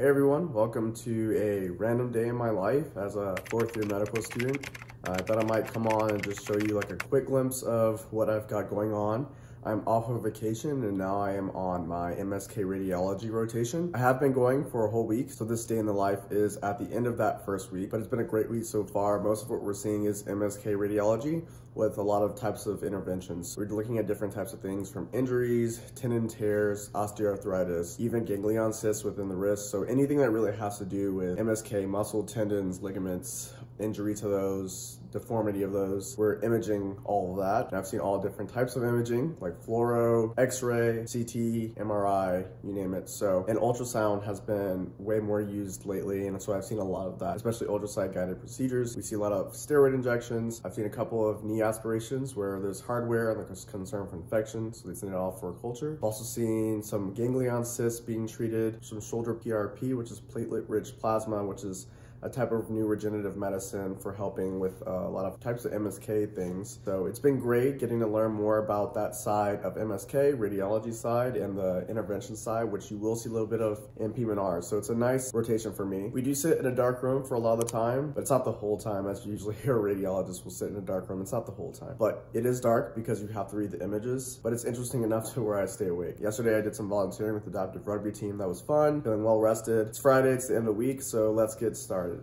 Hey everyone, welcome to a random day in my life as a fourth year medical student. I thought I might come on and just show you like a quick glimpse of what I've got going on. I'm off of vacation and now I am on my MSK radiology rotation. I have been going for a whole week, so this day in the life is at the end of that first week, but it's been a great week so far. Most of what we're seeing is MSK radiology with a lot of types of interventions. We're looking at different types of things from injuries, tendon tears, osteoarthritis, even ganglion cysts within the wrist. So anything that really has to do with MSK, muscle, tendons, ligaments, injury to those, deformity of those. We're imaging all of that. And I've seen all different types of imaging like fluoro, x-ray, CT, MRI, you name it. So, and ultrasound has been way more used lately. And so I've seen a lot of that, especially ultrasound guided procedures. We see a lot of steroid injections. I've seen a couple of knee aspirations where there's hardware and there's concern for infection. So they send it off for a culture. I've also seen some ganglion cysts being treated, some shoulder PRP, which is platelet rich plasma, which is a type of new regenerative medicine for helping with a lot of types of MSK things. So it's been great getting to learn more about that side of MSK, radiology side, and the intervention side, which you will see a little bit of in PM&R. So it's a nice rotation for me. We do sit in a dark room for a lot of the time, but it's not the whole time, as you usually hear a radiologist will sit in a dark room. It's not the whole time, but it is dark because you have to read the images, but it's interesting enough to where I stay awake. Yesterday I did some volunteering with the adaptive rugby team. That was fun, feeling well rested. It's Friday, it's the end of the week, so let's get started.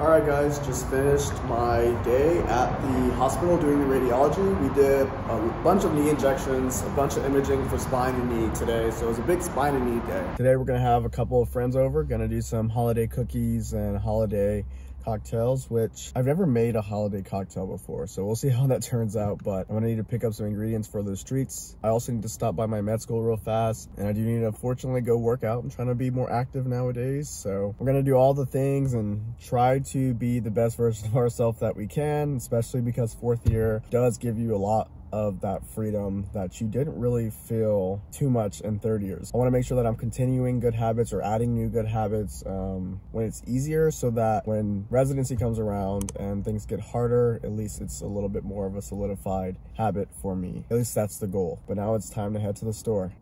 Alright guys, just finished my day at the hospital doing the radiology. We did a bunch of knee injections, a bunch of imaging for spine and knee today, so it was a big spine and knee day. Today we're going to have a couple of friends over, going to do some holiday cookies and holiday cocktails, which I've never made a holiday cocktail before, so we'll see how that turns out, but I'm gonna need to pick up some ingredients for those treats. I also need to stop by my med school real fast, and I do need to fortunately go work out. I'm trying to be more active nowadays, so we're gonna do all the things and try to be the best version of ourselves that we can, especially because fourth year does give you a lot of that freedom that you didn't really feel too much in third years. I want to make sure that I'm continuing good habits or adding new good habits when it's easier, so that when residency comes around and things get harder, at least it's a little bit more of a solidified habit for me. At least that's the goal. But now it's time to head to the store.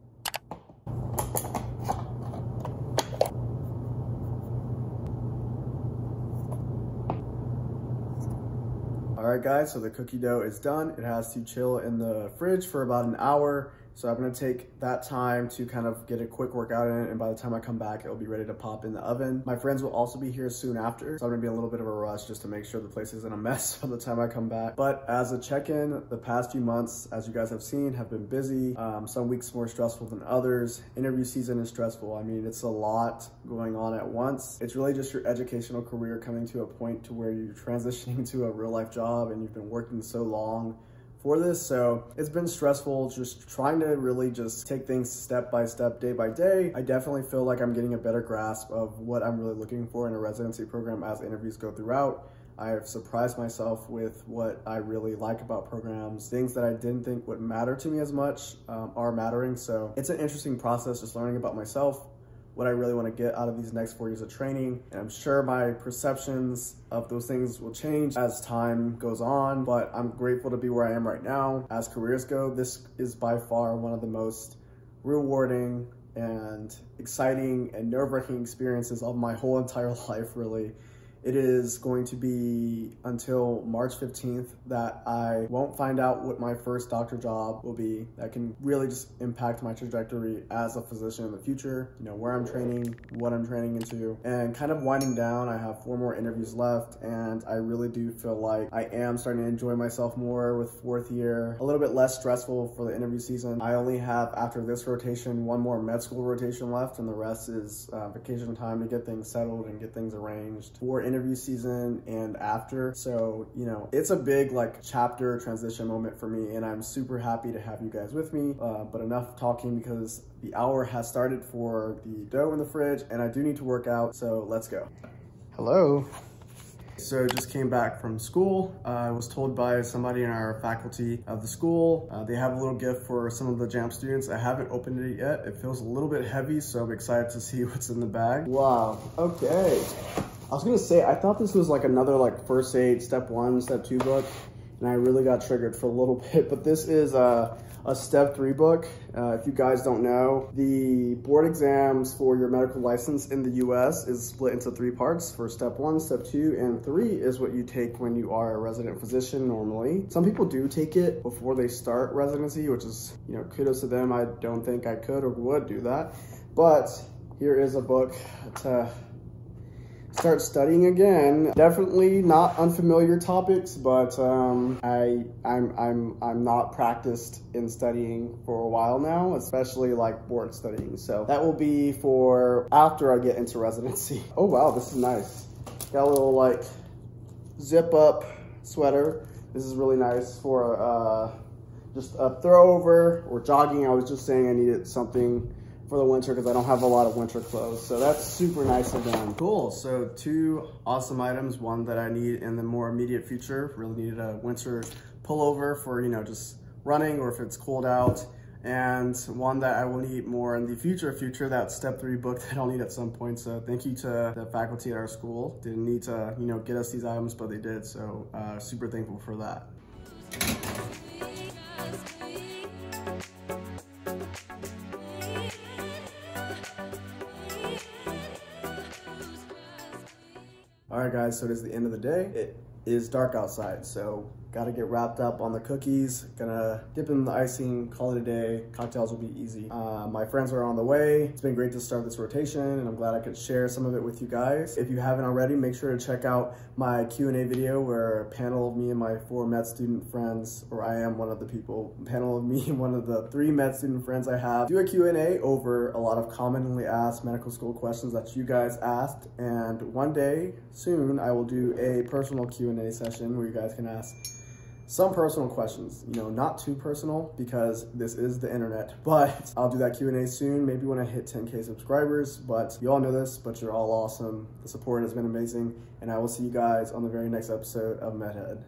Alright guys, so the cookie dough is done. It has to chill in the fridge for about an hour. So I'm gonna take that time to kind of get a quick workout in it, and by the time I come back, it'll be ready to pop in the oven. My friends will also be here soon after, so I'm gonna be in a little bit of a rush just to make sure the place isn't a mess by the time I come back. But as a check-in, the past few months, as you guys have seen, have been busy. Some weeks more stressful than others. Interview season is stressful. I mean, it's a lot going on at once. It's really just your educational career coming to a point to where you're transitioning to a real life job and you've been working so long for this. So it's been stressful just trying to really just take things step by step, day by day. I definitely feel like I'm getting a better grasp of what I'm really looking for in a residency program as interviews go throughout. I have surprised myself with what I really like about programs. Things that I didn't think would matter to me as much are mattering. So it's an interesting process just learning about myself, what I really want to get out of these next 4 years of training. And I'm sure my perceptions of those things will change as time goes on, but I'm grateful to be where I am right now. As careers go, this is by far one of the most rewarding and exciting and nerve-wracking experiences of my whole entire life, really. It is going to be until March 15th that I won't find out what my first doctor job will be. That can really just impact my trajectory as a physician in the future, you know, where I'm training, what I'm training into, and kind of winding down. I have 4 more interviews left, and I really do feel like I am starting to enjoy myself more with fourth year, a little bit less stressful for the interview season. I only have, after this rotation, 1 more med school rotation left, and the rest is vacation time to get things settled and get things arranged for interviews interview season and after. So, you know, it's a big like chapter transition moment for me, and I'm super happy to have you guys with me. But enough talking, because the hour has started for the dough in the fridge and I do need to work out. So let's go. Hello. So just came back from school. I was told by somebody in our faculty of the school, they have a little gift for some of the JAMP students. I haven't opened it yet. It feels a little bit heavy, so I'm excited to see what's in the bag. Wow, okay. I was gonna say, I thought this was like another like first aid step 1, step 2 book, and I really got triggered for a little bit, but this is a step 3 book. If you guys don't know, the board exams for your medical license in the US is split into 3 parts. For step 1, step 2, and 3 is what you take when you are a resident physician normally. Some people do take it before they start residency, which is, you know, kudos to them. I don't think I could or would do that. But here is a book to start studying again. Definitely not unfamiliar topics, but I'm not practiced in studying for a while now, especially like board studying. So that will be for after I get into residency. Oh wow, this is nice. Got a little like zip up sweater. This is really nice for just a throw over or jogging. I was just saying I needed something for the winter because I don't have a lot of winter clothes. So that's super nice of them. Cool, so 2 awesome items. One that I need in the more immediate future. Really needed a winter pullover for, you know, just running or if it's cold out. And one that I will need more in the future, that step 3 book that I'll need at some point. So thank you to the faculty at our school. Didn't need to, you know, get us these items, but they did. So super thankful for that. All right, guys, so it is the end of the day. It is dark outside, so gotta get wrapped up on the cookies. Gonna dip in the icing, call it a day. Cocktails will be easy. My friends are on the way. It's been great to start this rotation, and I'm glad I could share some of it with you guys. If you haven't already, make sure to check out my Q&A video where a panel of me and my 4 med student friends, or I am one of the people, panel of me and one of the 3 med student friends I have, do a Q&A over a lot of commonly asked medical school questions that you guys asked. And one day, soon, I will do a personal Q&A session where you guys can ask some personal questions, you know, not too personal because this is the internet, but I'll do that Q&A soon, maybe when I hit 10K subscribers. But you all know this, but you're all awesome. The support has been amazing, and I will see you guys on the very next episode of MedHead.